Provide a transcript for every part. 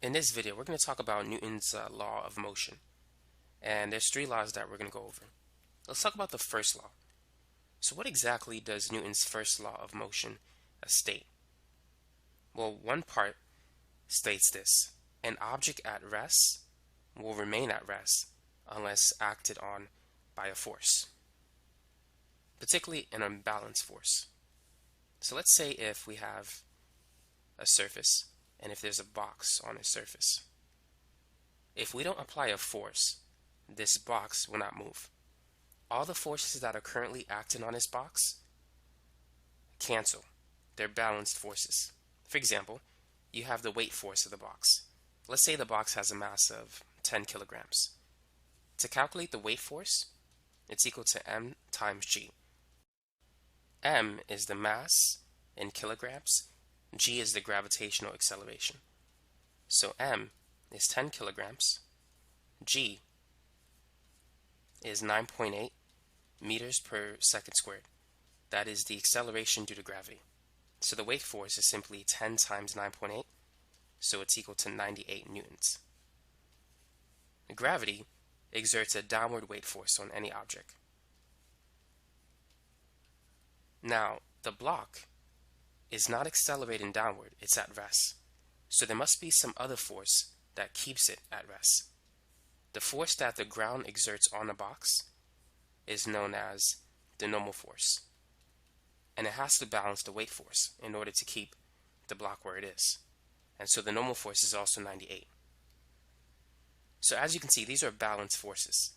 In this video, we're going to talk about Newton's law of motion. And there's three laws that we're going to go over. Let's talk about the first law. So what exactly does Newton's first law of motion state? Well, one part states this: an object at rest will remain at rest unless acted on by a force, particularly an unbalanced force. So let's say if we have a surface and if there's a box on a surface. If we don't apply a force, this box will not move. All the forces that are currently acting on this box cancel. They're balanced forces. For example, you have the weight force of the box. Let's say the box has a mass of 10 kilograms. To calculate the weight force, it's equal to m times g. M is the mass in kilograms. G is the gravitational acceleration. So m is 10 kilograms. G is 9.8 meters per second squared. That is the acceleration due to gravity. So the weight force is simply 10 times 9.8, so it's equal to 98 newtons. Gravity exerts a downward weight force on any object. Now, the block is not accelerating downward, it's at rest. So there must be some other force that keeps it at rest. The force that the ground exerts on the box is known as the normal force. And it has to balance the weight force in order to keep the block where it is. And so the normal force is also 98. So as you can see, these are balanced forces.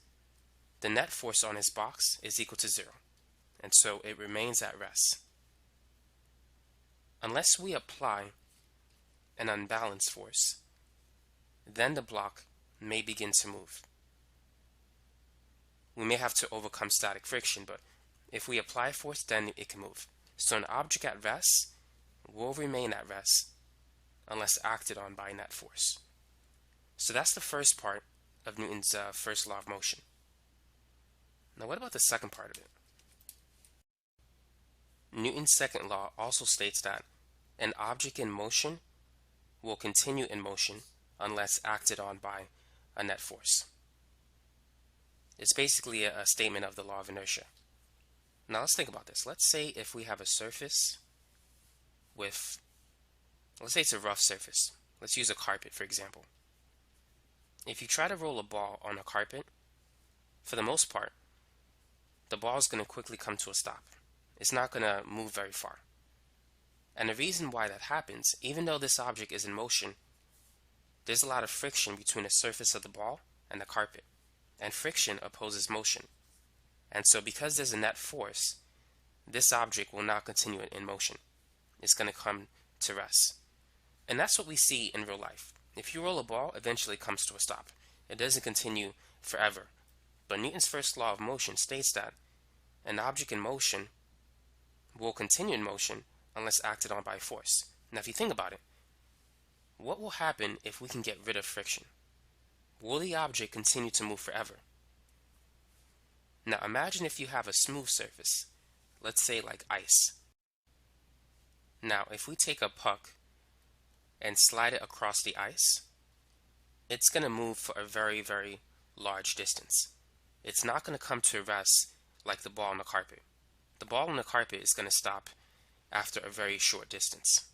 The net force on this box is equal to 0. And so it remains at rest. Unless we apply an unbalanced force, then the block may begin to move. We may have to overcome static friction, but if we apply force, then it can move. So an object at rest will remain at rest unless acted on by net force. So that's the first part of Newton's first law of motion. Now what about the second part of it? Newton's second law also states that an object in motion will continue in motion unless acted on by a net force. It's basically a statement of the law of inertia. Now let's think about this. Let's say if we have a surface with, let's say it's a rough surface. Let's use a carpet, for example. If you try to roll a ball on a carpet, for the most part, the ball is going to quickly come to a stop. It's not going to move very far. And the reason why that happens, even though this object is in motion, there's a lot of friction between the surface of the ball and the carpet. And friction opposes motion. And so because there's a net force, this object will not continue in motion. It's going to come to rest. And that's what we see in real life. If you roll a ball, eventually it comes to a stop. It doesn't continue forever. But Newton's first law of motion states that an object in motion will continue in motion unless acted on by force. Now if you think about it, what will happen if we can get rid of friction? Will the object continue to move forever? Now imagine if you have a smooth surface, let's say like ice. Now if we take a puck and slide it across the ice, it's going to move for a very, very large distance. It's not going to come to rest like the ball on the carpet. The ball on the carpet is going to stop after a very short distance.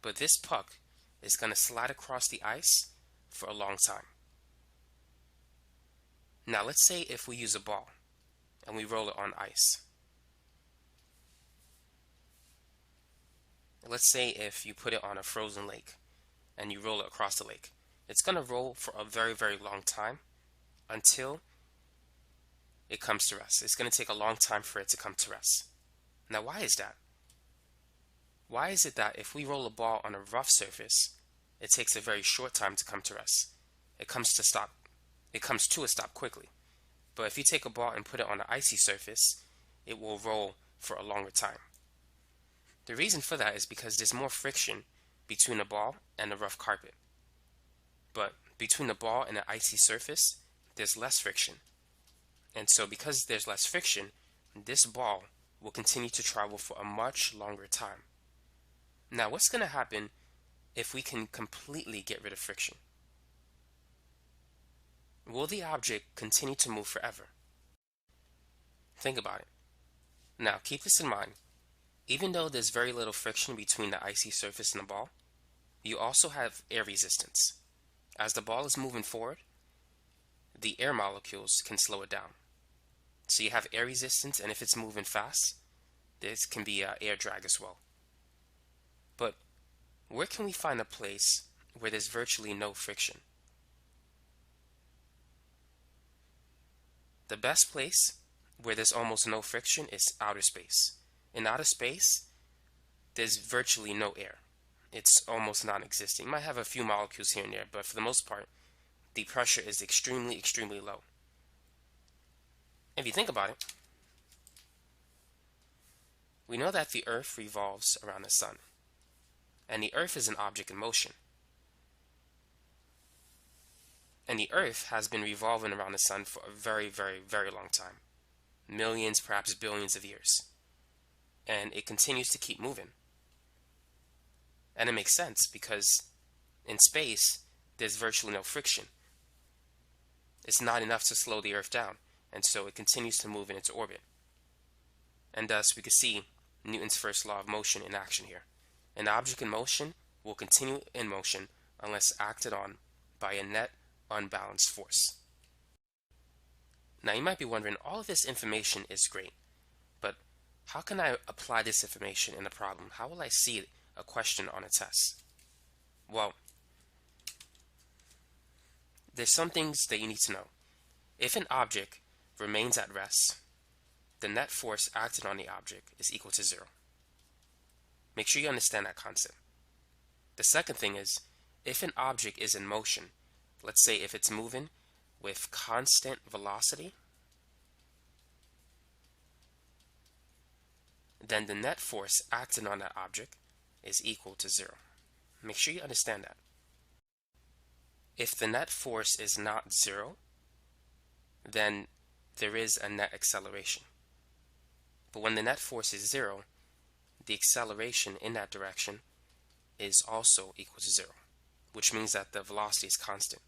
But this puck is going to slide across the ice for a long time. Now let's say if we use a ball and we roll it on ice. Let's say if you put it on a frozen lake and you roll it across the lake. It's going to roll for a very, very long time until it comes to rest. It's going to take a long time for it to come to rest. Now why is that? Why is it that if we roll a ball on a rough surface, it takes a very short time to come to rest? It comes to a stop quickly. But if you take a ball and put it on an icy surface, it will roll for a longer time. The reason for that is because there's more friction between the ball and the rough carpet. But between the ball and the icy surface, there's less friction. And so because there's less friction, this ball will continue to travel for a much longer time. Now what's going to happen if we can completely get rid of friction? Will the object continue to move forever? Think about it. Now, keep this in mind. Even though there's very little friction between the icy surface and the ball, you also have air resistance. As the ball is moving forward, the air molecules can slow it down. So you have air resistance, and if it's moving fast, there can be air drag as well. But where can we find a place where there's virtually no friction? The best place where there's almost no friction is outer space. In outer space, there's virtually no air. It's almost non-existent. You might have a few molecules here and there, but for the most part, the pressure is extremely, extremely low. If you think about it, we know that the Earth revolves around the Sun, and the Earth is an object in motion. And the Earth has been revolving around the Sun for a very, very, very long time. Millions, perhaps billions of years. And it continues to keep moving. And it makes sense because in space, there's virtually no friction. It's not enough to slow the Earth down, and so it continues to move in its orbit. And thus, we can see Newton's first law of motion in action here. An object in motion will continue in motion unless acted on by a net unbalanced force. Now, you might be wondering, all of this information is great, but how can I apply this information in a problem? How will I see a question on a test? Well, there's some things that you need to know. If an object remains at rest, the net force acted on the object is equal to 0. Make sure you understand that concept. The second thing is, if an object is in motion, let's say if it's moving with constant velocity, then the net force acting on that object is equal to 0. Make sure you understand that. If the net force is not 0, then there is a net acceleration. But when the net force is 0, the acceleration in that direction is also equal to 0, which means that the velocity is constant.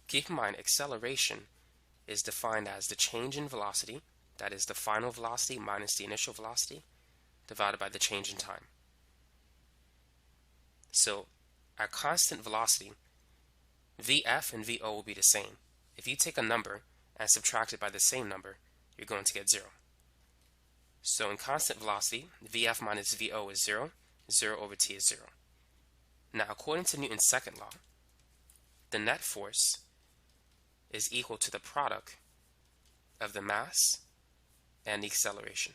Keep in mind, acceleration is defined as the change in velocity, that is the final velocity minus the initial velocity, divided by the change in time. So, at constant velocity, Vf and Vo will be the same. If you take a number and subtract it by the same number, you're going to get 0. So in constant velocity, Vf minus Vo is 0, 0 over t is 0. Now, according to Newton's second law, the net force is equal to the product of the mass and the acceleration.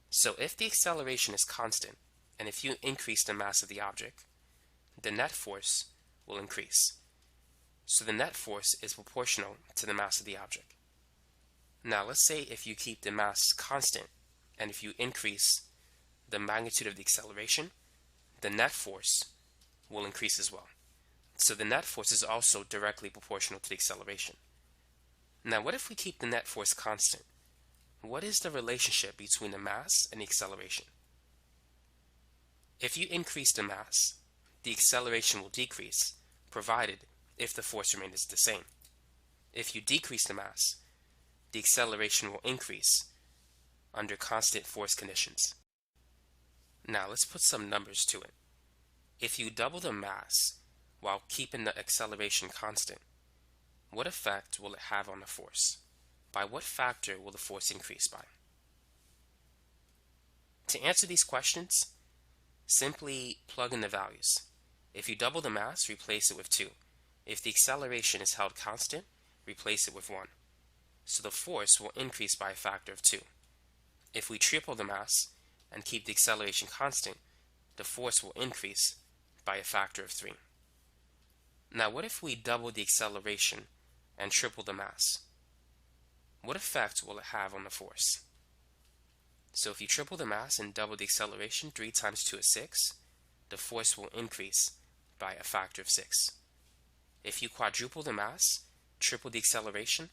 So if the acceleration is constant, and if you increase the mass of the object, the net force will increase. So the net force is proportional to the mass of the object. Now let's say if you keep the mass constant, and if you increase the magnitude of the acceleration, the net force will increase as well. So the net force is also directly proportional to the acceleration. Now what if we keep the net force constant? What is the relationship between the mass and the acceleration? If you increase the mass, the acceleration will decrease, provided if the force remains the same. If you decrease the mass, the acceleration will increase under constant force conditions. Now let's put some numbers to it. If you double the mass while keeping the acceleration constant, what effect will it have on the force? By what factor will the force increase by? To answer these questions, simply plug in the values. If you double the mass, replace it with 2. If the acceleration is held constant, replace it with 1. So the force will increase by a factor of 2. If we triple the mass and keep the acceleration constant, the force will increase by a factor of 3. Now what if we double the acceleration and triple the mass? What effect will it have on the force? So if you triple the mass and double the acceleration, 3 times 2 is 6, the force will increase by a factor of 6. If you quadruple the mass, triple the acceleration,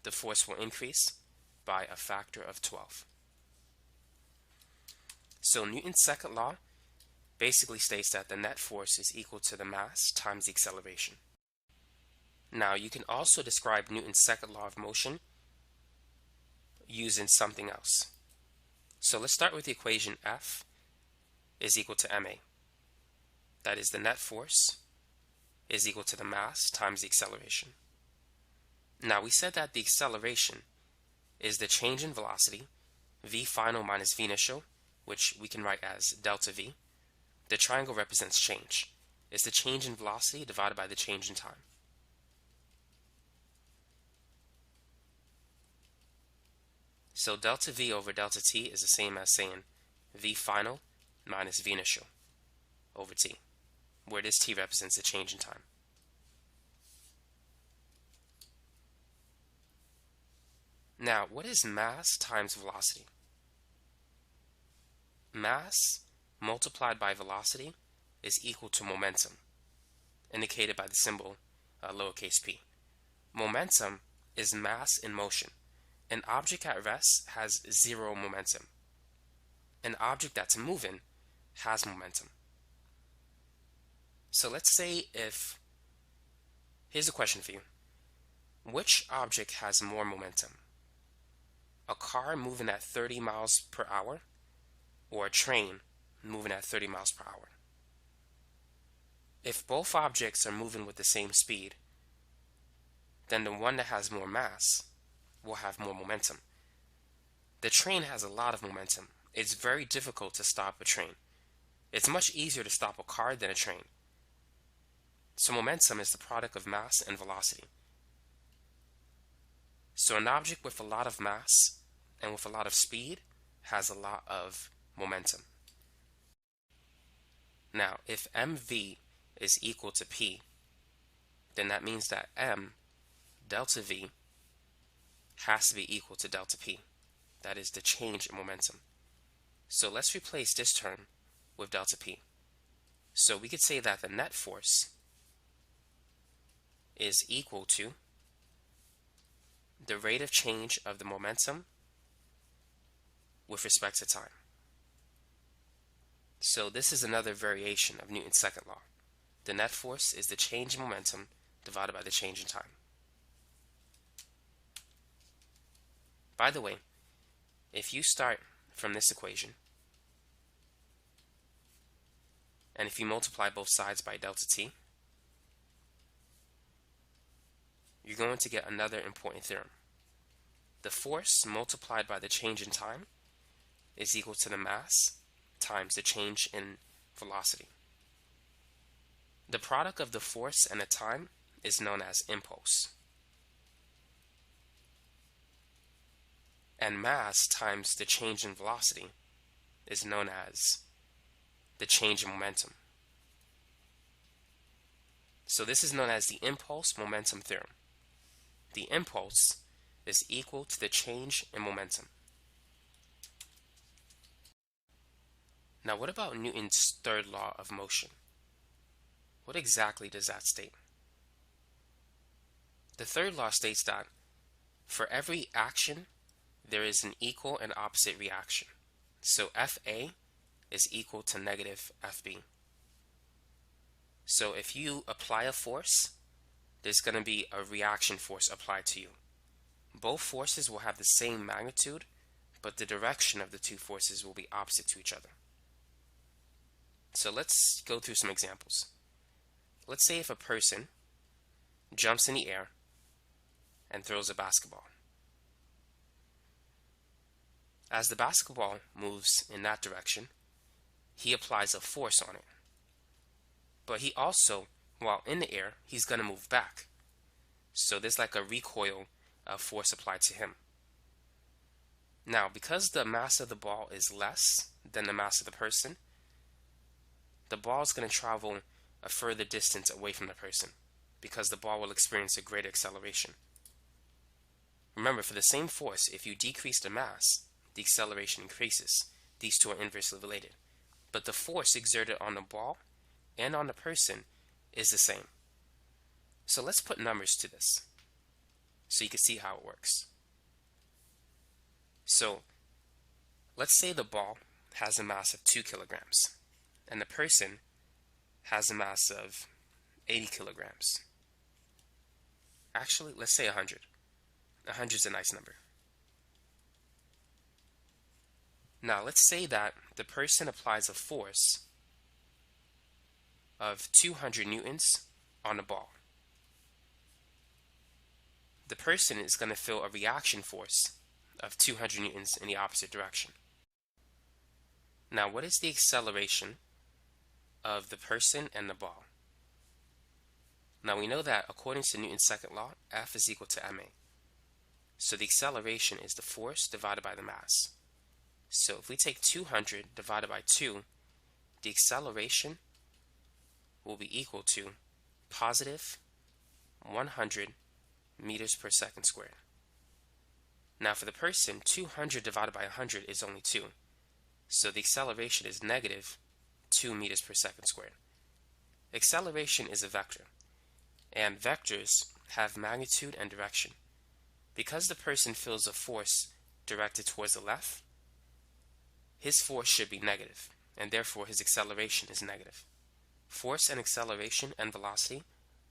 the force will increase by a factor of 12. So Newton's second law basically states that the net force is equal to the mass times the acceleration. Now, you can also describe Newton's second law of motion using something else. So let's start with the equation F is equal to ma. That is, the net force is equal to the mass times the acceleration. Now, we said that the acceleration is the change in velocity, v final minus v initial, which we can write as delta v. The triangle represents change. It's the change in velocity divided by the change in time. So delta v over delta t is the same as saying v final minus v initial over t, where this t represents the change in time. Now, what is mass times velocity? Mass multiplied by velocity is equal to momentum, indicated by the symbol lowercase p. Momentum is mass in motion. An object at rest has zero momentum. An object that's moving has momentum. So let's say here's a question for you. Which object has more momentum? A car moving at 30 miles per hour or a train moving at 30 miles per hour? If both objects are moving with the same speed, then the one that has more mass will have more momentum. The train has a lot of momentum. It's very difficult to stop a train. It's much easier to stop a car than a train. So momentum is the product of mass and velocity. So an object with a lot of mass and with a lot of speed has a lot of momentum. Now, if mv is equal to p, then that means that m, delta v, has to be equal to delta p. That is the change in momentum. So let's replace this term with delta p. So we could say that the net force is equal to the rate of change of the momentum with respect to time. So this is another variation of Newton's second law. The net force is the change in momentum divided by the change in time. By the way, if you start from this equation, and if you multiply both sides by delta t, you're going to get another important theorem. The force multiplied by the change in time is equal to the mass times the change in velocity. The product of the force and the time is known as impulse. And mass times the change in velocity is known as the change in momentum. So this is known as the impulse-momentum theorem. The impulse is equal to the change in momentum. Now, what about Newton's third law of motion? What exactly does that state? The third law states that for every action, there is an equal and opposite reaction. So FA is equal to negative FB. So if you apply a force, there's going to be a reaction force applied to you. Both forces will have the same magnitude, but the direction of the two forces will be opposite to each other. So let's go through some examples. Let's say if a person jumps in the air and throws a basketball. As the basketball moves in that direction, he applies a force on it. But he also, while in the air, he's going to move back. So there's like a recoil force applied to him. Now, because the mass of the ball is less than the mass of the person, the ball is going to travel a further distance away from the person because the ball will experience a greater acceleration. Remember, for the same force, if you decrease the mass, the acceleration increases. These two are inversely related. But the force exerted on the ball and on the person is the same. So let's put numbers to this so you can see how it works. So let's say the ball has a mass of 2 kilograms and the person has a mass of 80 kilograms. Actually, let's say 100. 100 is a nice number. Now, let's say that the person applies a force of 200 newtons on a ball. The person is going to feel a reaction force of 200 newtons in the opposite direction. Now, what is the acceleration of the person and the ball? Now, we know that according to Newton's second law, F is equal to ma. So the acceleration is the force divided by the mass. So if we take 200 divided by 2, the acceleration will be equal to positive 100 meters per second squared. Now for the person, 200 divided by 100 is only 2. So the acceleration is negative 2 meters per second squared. Acceleration is a vector, and vectors have magnitude and direction. Because the person feels a force directed towards the left, his force should be negative, and therefore his acceleration is negative. Force and acceleration and velocity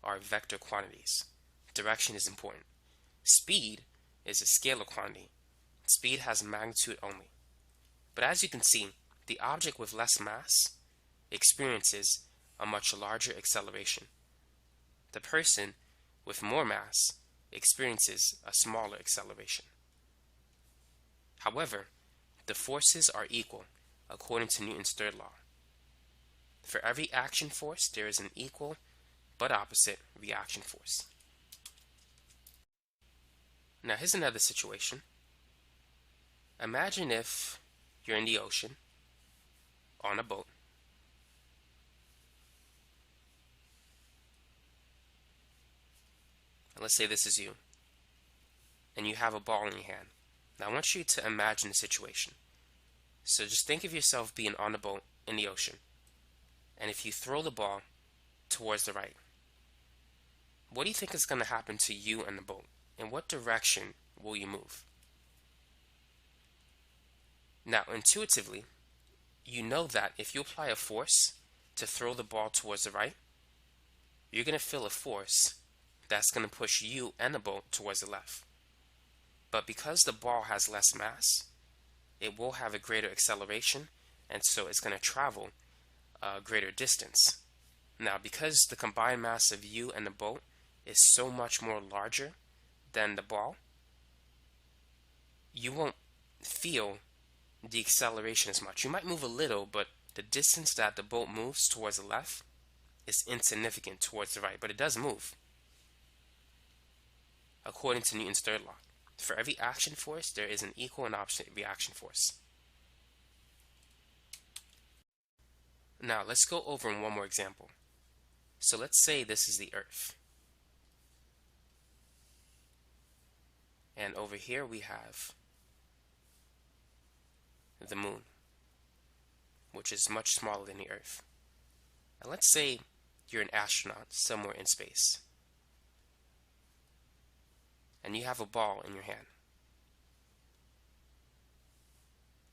are vector quantities. Direction is important. Speed is a scalar quantity. Speed has magnitude only. But as you can see, the object with less mass experiences a much larger acceleration. The person with more mass experiences a smaller acceleration. However, the forces are equal according to Newton's third law. For every action force, there is an equal but opposite reaction force. Now here's another situation. Imagine if you're in the ocean on a boat. And let's say this is you, and you have a ball in your hand. Now I want you to imagine the situation. So just think of yourself being on a boat in the ocean, and if you throw the ball towards the right, what do you think is going to happen to you and the boat? In what direction will you move? Now, intuitively, you know that if you apply a force to throw the ball towards the right, you're going to feel a force that's going to push you and the boat towards the left. But because the ball has less mass, it will have a greater acceleration, and so it's going to travel a greater distance. Now, because the combined mass of you and the boat is so much more larger than the ball, you won't feel the acceleration as much. You might move a little, but the distance that the boat moves towards the left is insignificant towards the right, but it does move. According to Newton's third law, for every action force, there is an equal and opposite reaction force. Now, let's go over one more example. So let's say this is the Earth. And over here we have the Moon, which is much smaller than the Earth. And let's say you're an astronaut somewhere in space, and you have a ball in your hand.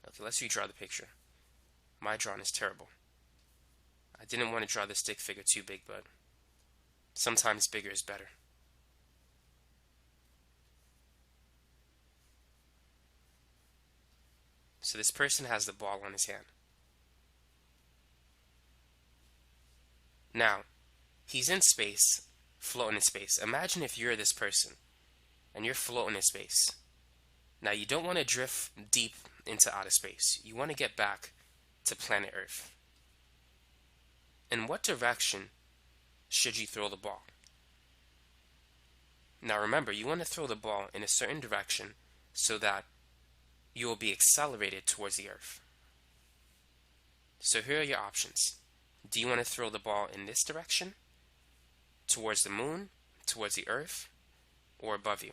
Okay, let's redraw the picture. My drawing is terrible. I didn't want to draw the stick figure too big, but sometimes bigger is better. So this person has the ball on his hand. Now, he's in space, floating in space. Imagine if you're this person and you're floating in space. Now, you don't want to drift deep into outer space. You want to get back to planet Earth. In what direction should you throw the ball? Now remember, you want to throw the ball in a certain direction so that you will be accelerated towards the Earth. So here are your options. Do you want to throw the ball in this direction, towards the Moon, towards the Earth, or above you?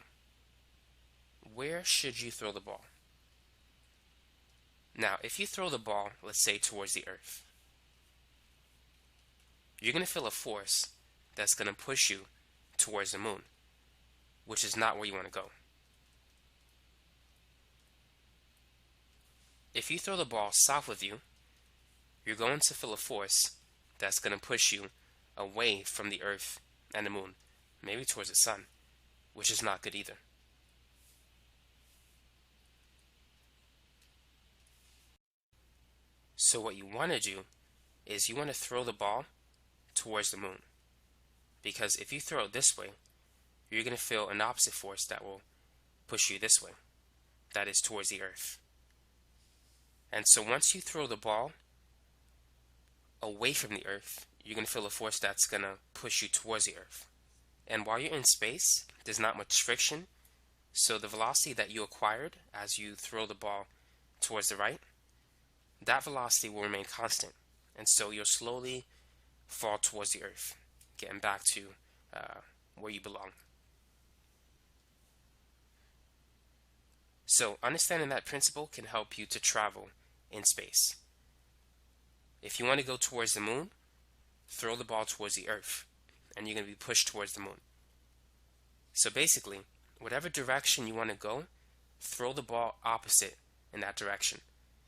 Where should you throw the ball? Now, if you throw the ball, let's say towards the Earth, you're going to feel a force that's going to push you towards the Moon, which is not where you want to go. If you throw the ball south of you, you're going to feel a force that's going to push you away from the Earth and the Moon, maybe towards the Sun, which is not good either. So what you want to do is you want to throw the ball towards the Moon, because if you throw it this way, you're going to feel an opposite force that will push you this way, that is towards the Earth. And so once you throw the ball away from the Earth, you're going to feel a force that's going to push you towards the Earth. And while you're in space, there's not much friction, so the velocity that you acquired as you throw the ball towards the right, that velocity will remain constant, and so you'll slowly fall towards the Earth, getting back to where you belong. So understanding that principle can help you to travel in space. If you want to go towards the Moon, throw the ball towards the Earth, and you're going to be pushed towards the Moon. So basically, whatever direction you want to go, throw the ball opposite in that direction.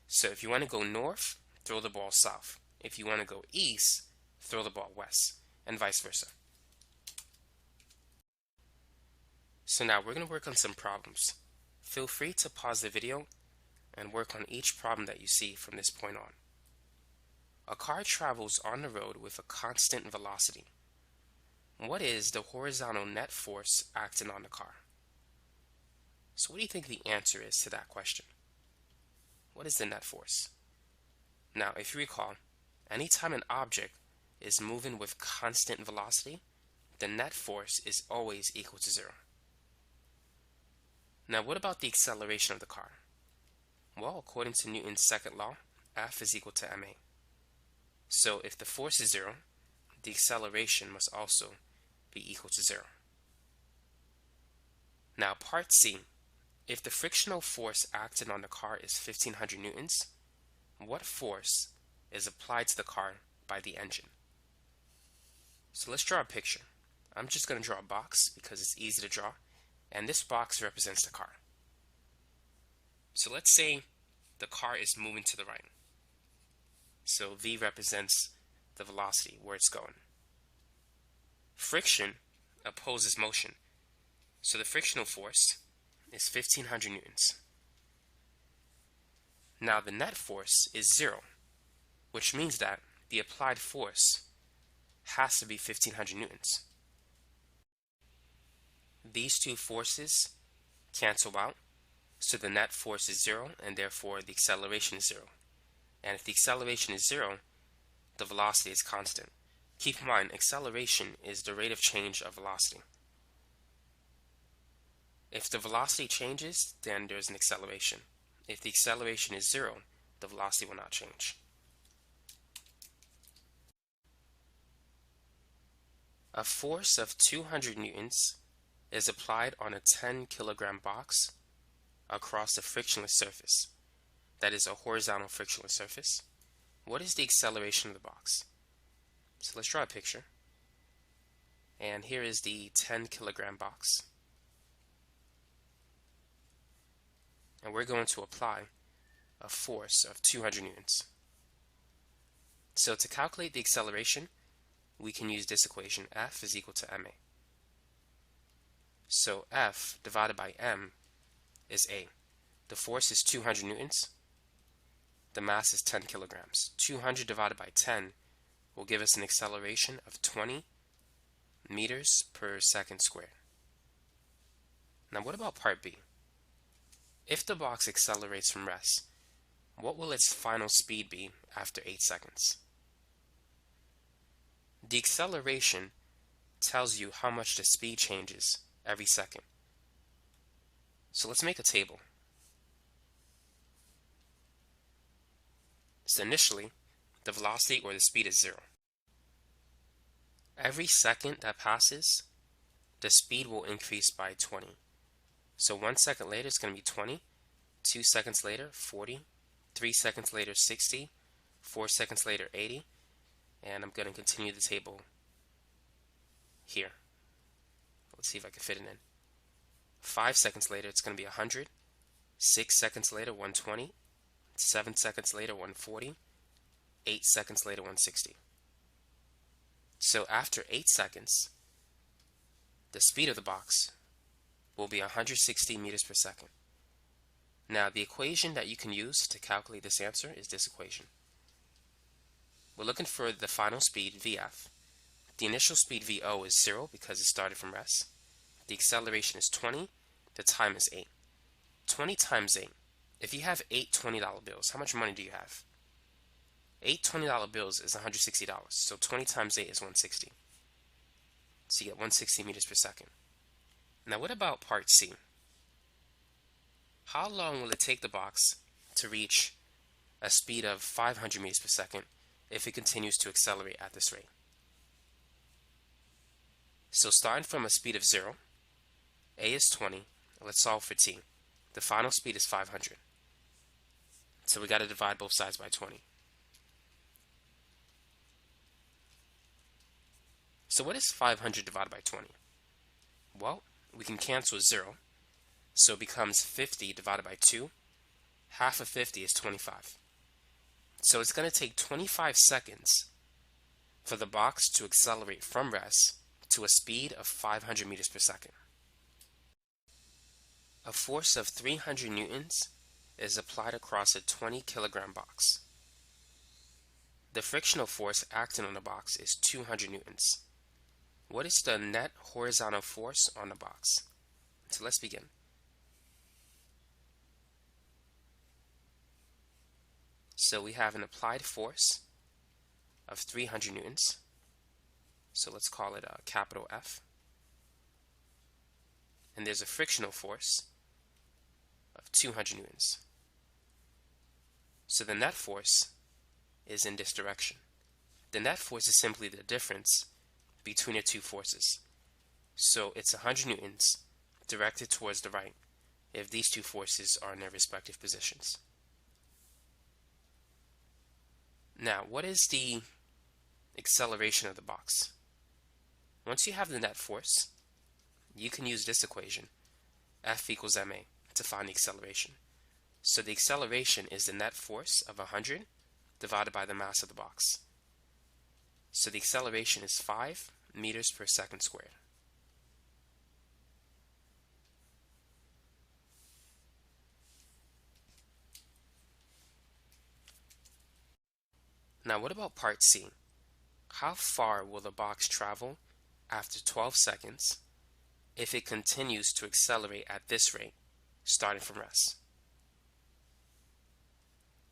So if you want to go north, throw the ball south. If you want to go east, throw the ball west, and vice versa. So now we're going to work on some problems. Feel free to pause the video and work on each problem that you see from this point on. A car travels on the road with a constant velocity. What is the horizontal net force acting on the car? So what do you think the answer is to that question? What is the net force? Now, if you recall, anytime an object is moving with constant velocity, the net force is always equal to 0. Now, what about the acceleration of the car? Well, according to Newton's second law, F is equal to ma. So if the force is 0, the acceleration must also be equal to 0. Now, part C. If the frictional force acting on the car is 1500 newtons, what force is applied to the car by the engine? So let's draw a picture. I'm just going to draw a box because it's easy to draw, and this box represents the car. So let's say the car is moving to the right. So V represents the velocity, where it's going. Friction opposes motion, so the frictional force is 1500 newtons. Now the net force is 0, which means that the applied force has to be 1500 newtons. These two forces cancel out, so the net force is 0, and therefore the acceleration is 0. And if the acceleration is 0, the velocity is constant. Keep in mind, acceleration is the rate of change of velocity. If the velocity changes, then there's an acceleration. If the acceleration is 0, the velocity will not change. A force of 200 newtons is applied on a 10 kilogram box across a frictionless surface. That is a horizontal frictionless surface. What is the acceleration of the box? So let's draw a picture. And here is the 10 kilogram box. And we're going to apply a force of 200 newtons. So to calculate the acceleration, we can use this equation, F is equal to ma. So F divided by m is a. The force is 200 newtons. The mass is 10 kilograms. 200 divided by 10 will give us an acceleration of 20 meters per second squared. Now what about part B? If the box accelerates from rest, what will its final speed be after 8 seconds? The acceleration tells you how much the speed changes every second. So let's make a table. So initially, the velocity or the speed is 0. Every second that passes, the speed will increase by 20. So 1 second later, it's going to be 20. 2 seconds later, 40. 3 seconds later, 60. 4 seconds later, 80. And I'm going to continue the table here. Let's see if I can fit it in. 5 seconds later, it's going to be 100. 6 seconds later, 120. 7 seconds later, 140. 8 seconds later, 160. So after 8 seconds, the speed of the box will be 160 meters per second. Now, the equation that you can use to calculate this answer is this equation. We're looking for the final speed, Vf. The initial speed, Vo, is 0 because it started from rest. The acceleration is 20. The time is 8. 20 times 8. If you have 8 $20 bills, how much money do you have? 8 $20 bills is $160. So 20 times 8 is 160. So you get 160 meters per second. Now what about part C? How long will it take the box to reach a speed of 500 meters per second if it continues to accelerate at this rate? So starting from a speed of 0, A is 20. Let's solve for T. The final speed is 500. So we got to divide both sides by 20. So what is 500 divided by 20? Well, we can cancel 0. So it becomes 50 divided by 2. Half of 50 is 25. So it's going to take 25 seconds for the box to accelerate from rest to a speed of 500 meters per second. A force of 300 newtons is applied across a 20 kilogram box. The frictional force acting on the box is 200 newtons. What is the net horizontal force on the box? So let's begin. So we have an applied force of 300 newtons. So let's call it a capital F. And there's a frictional force of 200 newtons. So the net force is in this direction. The net force is simply the difference between the two forces. So it's 100 newtons directed towards the right if these two forces are in their respective positions. Now, what is the acceleration of the box? Once you have the net force, you can use this equation, F equals ma, to find the acceleration. So the acceleration is the net force of 100 divided by the mass of the box. So the acceleration is 5 meters per second squared. Now what about part C? How far will the box travel after 12 seconds if it continues to accelerate at this rate, starting from rest?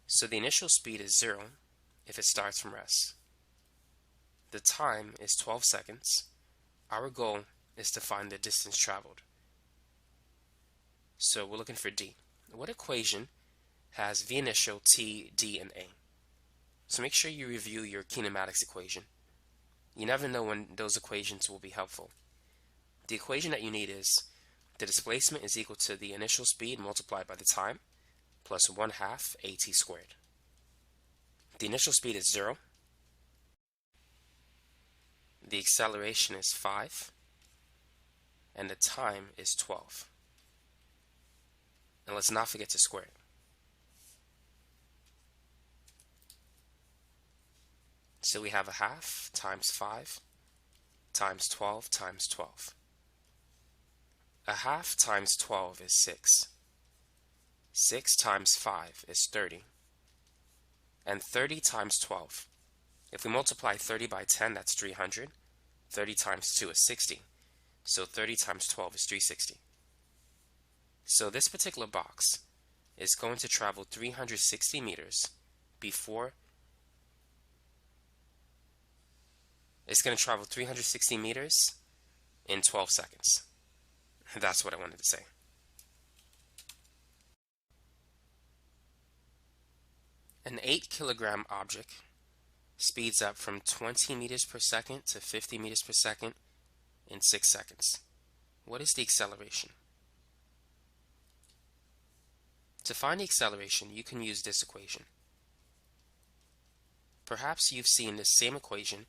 So the initial speed is 0 if it starts from rest. The time is 12 seconds. Our goal is to find the distance traveled. So we're looking for D. What equation has V initial, T, D, and A? So make sure you review your kinematics equation. You never know when those equations will be helpful. The equation that you need is the displacement is equal to the initial speed multiplied by the time plus 1/2 at squared. The initial speed is 0. The acceleration is 5. And the time is 12. And let's not forget to square it. So we have 1/2 times 5 times 12 times 12. 1/2 times 12 is 6. 6 times 5 is 30. And 30 times 12. If we multiply 30 by 10, that's 300. 30 times 2 is 60. So 30 times 12 is 360. So this particular box is going to travel 360 meters before it's going to travel 360 meters in 12 seconds. That's what I wanted to say. An 8 kilogram object speeds up from 20 meters per second to 50 meters per second in 6 seconds. What is the acceleration? To find the acceleration, you can use this equation. Perhaps you've seen this same equation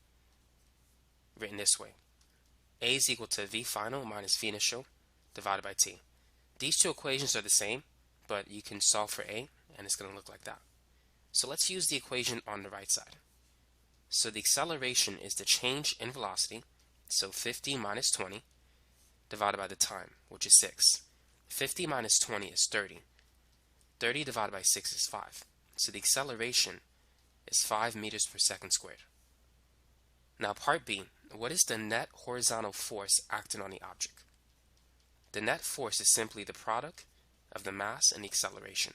written this way. A is equal to V final minus V initial divided by T. These two equations are the same, but you can solve for A, and it's going to look like that. So let's use the equation on the right side. So the acceleration is the change in velocity, so 50 minus 20, divided by the time, which is 6. 50 minus 20 is 30. 30 divided by 6 is 5. So the acceleration is 5 meters per second squared. Now part B, what is the net horizontal force acting on the object? The net force is simply the product of the mass and the acceleration.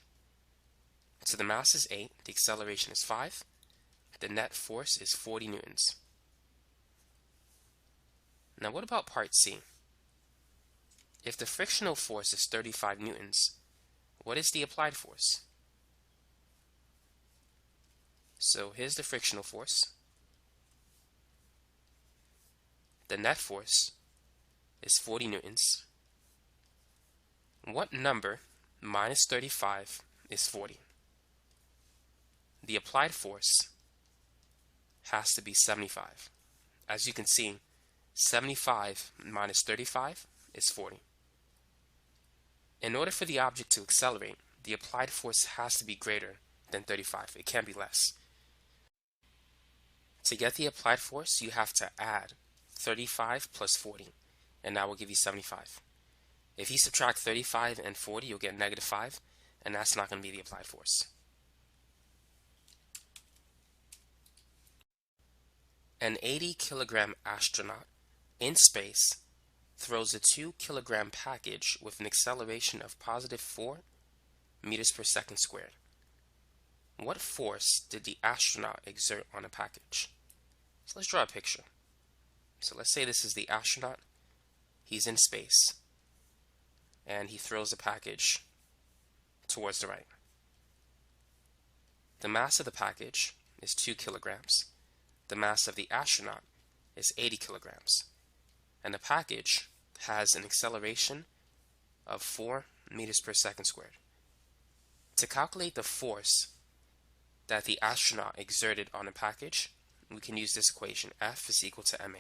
So the mass is 8, the acceleration is 5, the net force is 40 newtons. Now what about part C? If the frictional force is 35 newtons, what is the applied force? So here's the frictional force. The net force is 40 newtons. What number minus 35 is 40? The applied force has to be 75. As you can see, 75 minus 35 is 40. In order for the object to accelerate, the applied force has to be greater than 35. It can't be less. To get the applied force, you have to add 35 plus 40, and that will give you 75. If you subtract 35 and 40, you'll get negative 5, and that's not going to be the applied force. An 80-kilogram astronaut in space throws a 2-kilogram package with an acceleration of positive 4 meters per second squared. What force did the astronaut exert on the package? So let's draw a picture. So let's say this is the astronaut. He's in space, and he throws the package towards the right. The mass of the package is 2 kilograms. The mass of the astronaut is 80 kilograms. And the package has an acceleration of 4 meters per second squared. To calculate the force that the astronaut exerted on the package, we can use this equation. F is equal to ma.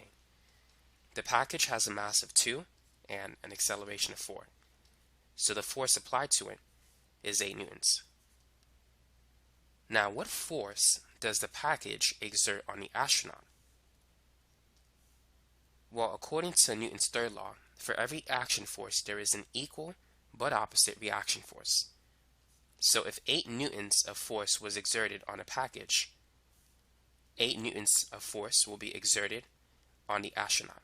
The package has a mass of 2 and an acceleration of 4. So the force applied to it is 8 newtons. Now, what force does the package exert on the astronaut? Well, according to Newton's third law, for every action force there is an equal but opposite reaction force. So if 8 newtons of force was exerted on a package, 8 newtons of force will be exerted on the astronaut.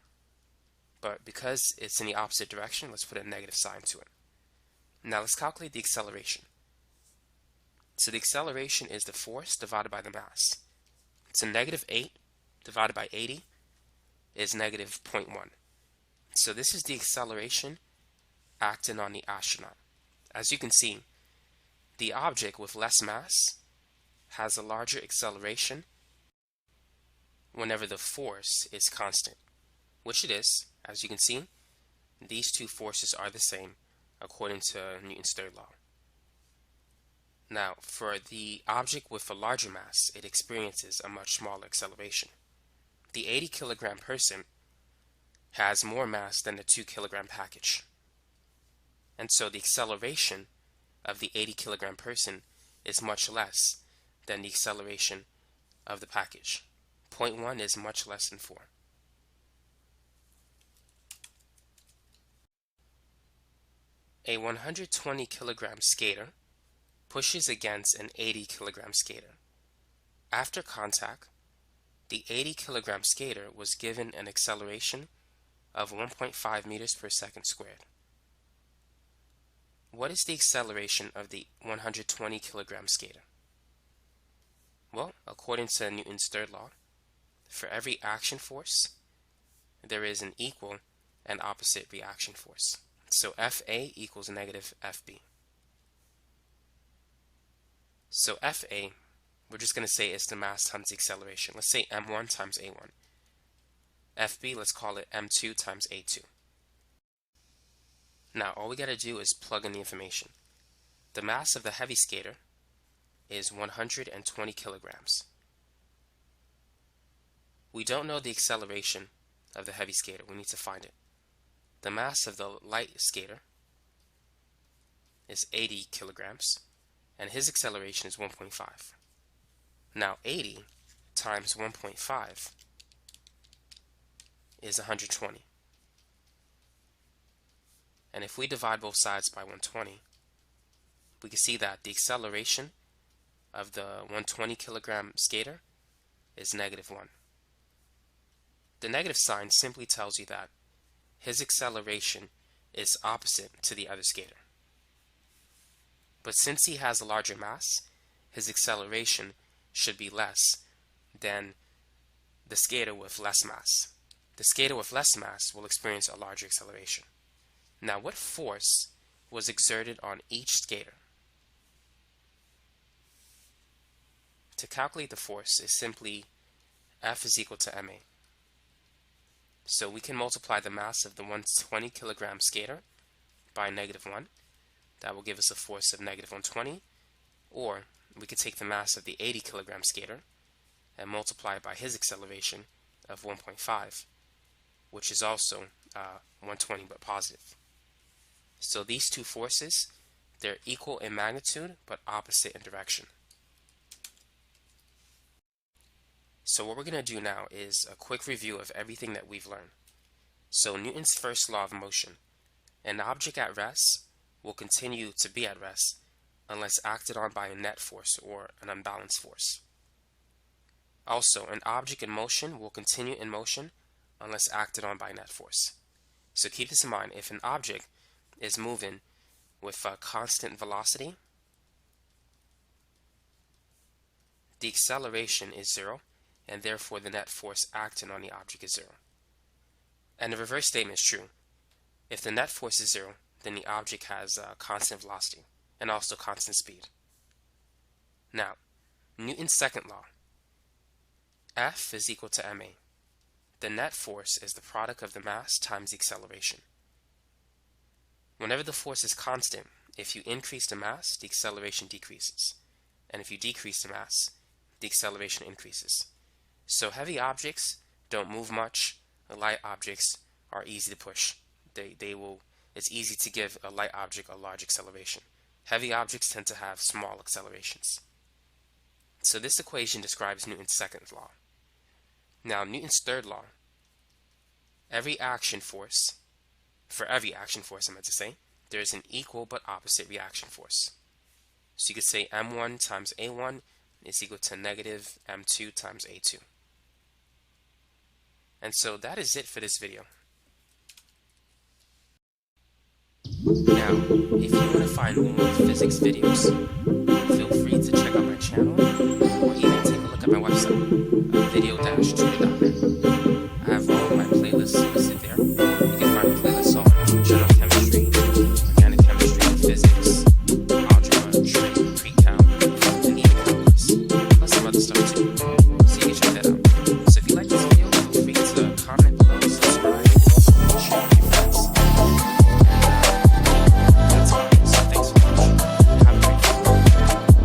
But because it's in the opposite direction, let's put a negative sign to it. Now let's calculate the acceleration. So the acceleration is the force divided by the mass. So negative 8 divided by 80 is negative 0.1. So this is the acceleration acting on the astronaut. As you can see, the object with less mass has a larger acceleration whenever the force is constant, which it is. As you can see, these two forces are the same according to Newton's third law. Now, for the object with a larger mass, it experiences a much smaller acceleration. The 80-kilogram person has more mass than the 2-kilogram package. And so the acceleration of the 80-kilogram person is much less than the acceleration of the package. 0.1 is much less than 4. A 120-kilogram skater pushes against an 80-kilogram skater. After contact, the 80-kilogram skater was given an acceleration of 1.5 meters per second squared. What is the acceleration of the 120-kilogram skater? Well, according to Newton's third law, for every action force, there is an equal and opposite reaction force. So Fa equals negative Fb. So Fa, we're just going to say is the mass times the acceleration. Let's say m1 times a1. Fb, let's call it m2 times a2. Now, all we got to do is plug in the information. The mass of the heavy skater is 120 kilograms. We don't know the acceleration of the heavy skater. We need to find it. The mass of the light skater is 80 kilograms, and his acceleration is 1.5. Now 80 times 1.5 is 120. And if we divide both sides by 120, we can see that the acceleration of the 120 kilogram skater is -1. The negative sign simply tells you that his acceleration is opposite to the other skater. But since he has a larger mass, his acceleration should be less than the skater with less mass. The skater with less mass will experience a larger acceleration. Now, what force was exerted on each skater? To calculate the force is simply F is equal to ma. So we can multiply the mass of the 120 kilogram skater by -1. That will give us a force of -120. Or we could take the mass of the 80 kilogram skater and multiply it by his acceleration of 1.5, which is also 120 but positive. So these two forces, they're equal in magnitude but opposite in direction. So what we're going to do now is a quick review of everything that we've learned. So Newton's first law of motion: an object at rest will continue to be at rest unless acted on by a net force or an unbalanced force. Also, an object in motion will continue in motion unless acted on by net force. So keep this in mind: if an object is moving with a constant velocity, the acceleration is 0, and therefore the net force acting on the object is 0. And the reverse statement is true. If the net force is 0, then the object has constant velocity and also constant speed. Now, Newton's second law: F is equal to ma. The net force is the product of the mass times the acceleration. Whenever the force is constant, if you increase the mass, the acceleration decreases. And if you decrease the mass, the acceleration increases. So heavy objects don't move much. Light objects are easy to push. It's easy to give a light object a large acceleration. Heavy objects tend to have small accelerations. So this equation describes Newton's second law. Now, Newton's third law: for every action force, there is an equal but opposite reaction force. So you could say m1 times a1 is equal to -m2 times a2. And so that is it for this video. Now, if you want to find more physics videos, feel free to check out my channel or even take a look at my website, video-tutor.net.